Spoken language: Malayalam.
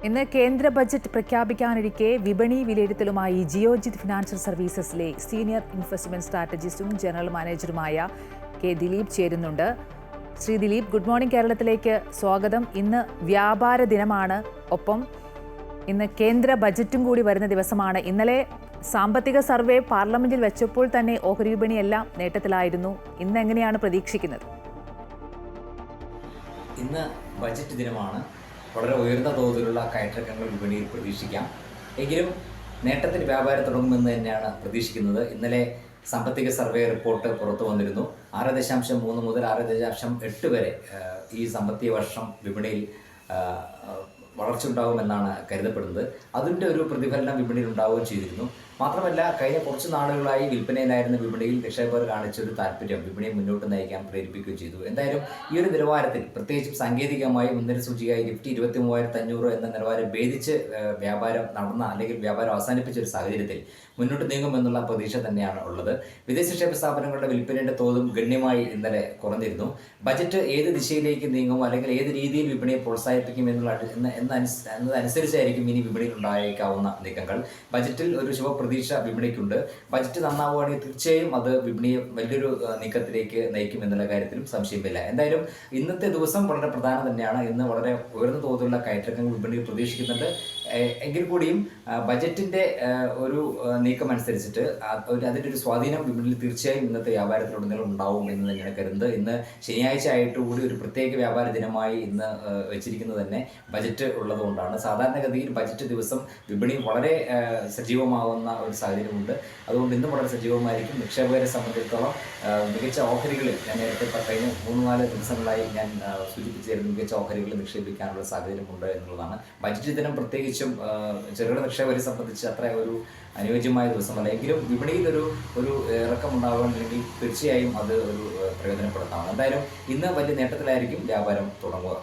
ഇന്ന് കേന്ദ്ര ബജറ്റ് പ്രഖ്യാപിക്കാനിരിക്കെ വിപണി വിലയിരുത്തലുമായി ജിയോജിത് ഫിനാൻഷ്യൽ സർവീസസിലെ സീനിയർ ഇൻവെസ്റ്റ്മെന്റ് സ്ട്രാറ്റജിസ്റ്റും ജനറൽ മാനേജറുമായ കെ ദിലീപ് ചേരുന്നുണ്ട്. Shri Dileep, good morning. കേരളത്തിലേക്ക് സ്വാഗതം. ഇന്ന് വ്യാപാര ദിനമാണ്, ഒപ്പം ഇന്ന് കേന്ദ്ര ബജറ്റും കൂടി വരുന്ന ദിവസമാണ്. ഇന്നലെ സാമ്പത്തിക സർവേ പാർലമെന്റിൽ വെച്ചപ്പോൾ തന്നെ ഓഹരി വിപണിയെല്ലാം നേട്ടത്തിലായിരുന്നു. ഇന്ന് എങ്ങനെയാണ് പ്രതീക്ഷിക്കുന്നത്? ഇന്ന് ബജറ്റ് ദിനമാണ്. വളരെ ഉയർന്ന തോതിലുള്ള കയറ്റിറക്കങ്ങൾ വിപണിയിൽ പ്രതീക്ഷിക്കാം. എങ്കിലും നേട്ടത്തിൽ വ്യാപാരം തുടങ്ങുമെന്ന് തന്നെയാണ് പ്രതീക്ഷിക്കുന്നത്. ഇന്നലെ സാമ്പത്തിക സർവേ റിപ്പോർട്ട് പുറത്തു വന്നിരുന്നു. 6.3 മുതൽ 6.8 വരെ ഈ സാമ്പത്തിക വർഷം വിപണിയിൽ വളർച്ച ഉണ്ടാകുമെന്നാണ് കരുതപ്പെടുന്നത്. അതിൻ്റെ ഒരു പ്രതിഫലനം വിപണിയിൽ ഉണ്ടാവുകയും ചെയ്തിരുന്നു. മാത്രമല്ല, കഴിഞ്ഞ കുറച്ച് നാളുകളായി വിൽപ്പനയിലായിരുന്ന വിപണിയിൽ നിക്ഷേപകർ കാണിച്ച ഒരു താല്പര്യം വിപണിയെ മുന്നോട്ട് നയിക്കാൻ പ്രേരിപ്പിക്കുകയും ചെയ്തു. എന്തായാലും ഈ ഒരു നിലവാരത്തിൽ, പ്രത്യേകിച്ചും സാങ്കേതികമായി മുൻനിര സൂചികയായി നിഫ്റ്റി 23,500 എന്ന നിലവാരം ഭേദിച്ച് വ്യാപാരം നടന്ന അല്ലെങ്കിൽ വ്യാപാരം അവസാനിപ്പിച്ച ഒരു സാഹചര്യത്തിൽ മുന്നോട്ട് നീങ്ങുമെന്നുള്ള പ്രതീക്ഷ തന്നെയാണ് ഉള്ളത്. വിദേശ നിക്ഷേപ സ്ഥാപനങ്ങളുടെ വിൽപ്പനയുടെ തോതും ഗണ്യമായി ഇന്നലെ കുറഞ്ഞിരുന്നു. ബജറ്റ് ഏത് ദിശയിലേക്ക് നീങ്ങും അല്ലെങ്കിൽ ഏത് രീതിയിൽ വിപണിയെ പ്രോത്സാഹിപ്പിക്കും എന്നതനുസരിച്ചായിരിക്കും ഇനി വിപണിയിൽ ഉണ്ടായേക്കാവുന്ന നീക്കങ്ങൾ. ബജറ്റിൽ ഒരു ശുഭപ്രതീക്ഷ വിപണിക്കുണ്ട്. ബജറ്റ് നന്നാവുകയാണെങ്കിൽ തീർച്ചയായും അത് വിപണിയെ വലിയൊരു നീക്കത്തിലേക്ക് നയിക്കും എന്നുള്ള കാര്യത്തിലും സംശയമില്ല. എന്തായാലും ഇന്നത്തെ ദിവസം വളരെ പ്രധാനം തന്നെയാണ്. ഇന്ന് വളരെ ഉയർന്ന തോതിലുള്ള കയറ്റിറക്കങ്ങൾ വിപണിയിൽ പ്രതീക്ഷിക്കുന്നുണ്ട്. എങ്കിൽ കൂടിയും ബജറ്റിൻ്റെ ഒരു നീക്കം അനുസരിച്ചിട്ട് അതിൻ്റെ ഒരു സ്വാധീനം വിപണിയിൽ തീർച്ചയായും ഇന്നത്തെ വ്യാപാരത്തിലുടനീളം ഉണ്ടാവും എന്ന് തന്നെയാണ് കരുതുന്നത്. ഇന്ന് ശനിയാഴ്ച ആയിട്ട് കൂടി ഒരു പ്രത്യേക വ്യാപാര ദിനമായി ഇന്ന് വെച്ചിരിക്കുന്നത് തന്നെ ബജറ്റ് ഉള്ളതുകൊണ്ടാണ്. സാധാരണഗതിയിൽ ബജറ്റ് ദിവസം വിപണി വളരെ സജീവമാവുന്ന ഒരു സാഹചര്യമുണ്ട്. അതുകൊണ്ട് ഇന്നും വളരെ സജീവമായിരിക്കും. നിക്ഷേപകരെ സംബന്ധിച്ചിടത്തോളം മികച്ച ഓഹരികളിൽ, ഞാൻ നേരത്തെ കഴിഞ്ഞ 3-4 ദിവസങ്ങളായി ഞാൻ സൂചിപ്പിച്ചിരുന്നു, മികച്ച ഓഹരികളിൽ നിക്ഷേപിക്കാനുള്ള സാഹചര്യമുണ്ട് എന്നുള്ളതാണ്. ബജറ്റ് ദിനം പ്രത്യേകിച്ചും ചെറുകിട നിക്ഷേപകരെ സംബന്ധിച്ച് അത്ര ഒരു അനുയോജ്യമായ ദിവസമല്ല. എങ്കിലും വിപണിയിൽ ഒരു ഇറക്കം ഉണ്ടാവുകയാണെങ്കിൽ തീർച്ചയായും അത് ഒരു പ്രയോജനപ്പെടുത്താം. എന്തായാലും ഇന്ന് വലിയ നേട്ടത്തിലായിരിക്കും വ്യാപാരം തുടങ്ങുക.